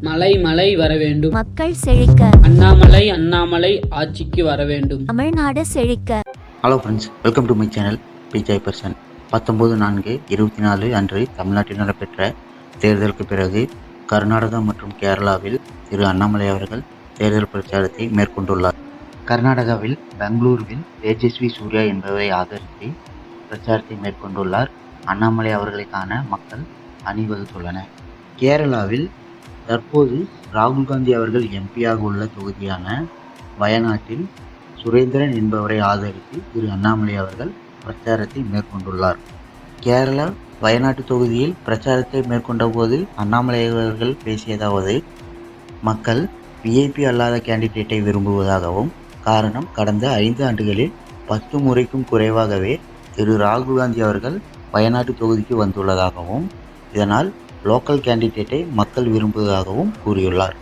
மலை மலை வர வேண்டும். மக்கள் செழிக்க. அண்ணாமலை அண்ணாமலை ஆட்சிக்கு வர வேண்டும். தமிழ்நாடு செழிக்க. Hello friends, welcome to my channel பிஜய் பர்சன். 19/4/24 அன்று தமிழ்நாட்டில் நடைபெற்ற தேர்தலுக்கு பிறகு கர்நாடகா மற்றும் கேரளாவில் திரு அண்ணாமலை அவர்கள் தேர்தல் பிரச்சாரத்தை மேற்கொண்டுள்ளார். கர்நாடகாவில் பெங்களூருவில் தேஜஸ்வி சூர்யா என்பவரை ஆதரித்து பிரச்சாரத்தை மேற்கொண்டுள்ளார். அண்ணாமலை அவர்களுக்கான மக்கள் அணிவகுத்துள்ளனர். கேரளாவில் தற்போது ராகுல் காந்தி அவர்கள் எம்பியாக உள்ள தொகுதியான வயநாட்டில் சுரேந்திரன் என்பவரை ஆதரித்து திரு அண்ணாமலை அவர்கள் பிரச்சாரத்தை மேற்கொண்டுள்ளார். கேரளா வயநாட்டு தொகுதியில் பிரச்சாரத்தை மேற்கொண்ட போது அண்ணாமலை அவர்கள் பேசியதாவது, மக்கள் விஐபி அல்லாத கேண்டிடேட்டை விரும்புவதாகவும், காரணம் கடந்த 5 ஆண்டுகளில் 10 முறைக்கும் குறைவாகவே திரு ராகுல் காந்தி அவர்கள் வயநாட்டு தொகுதிக்கு வந்துள்ளதாகவும், இதனால் லோக்கல் கேண்டிடேட்டை மக்கள் விரும்புவதாகவும் கூறியுள்ளார்.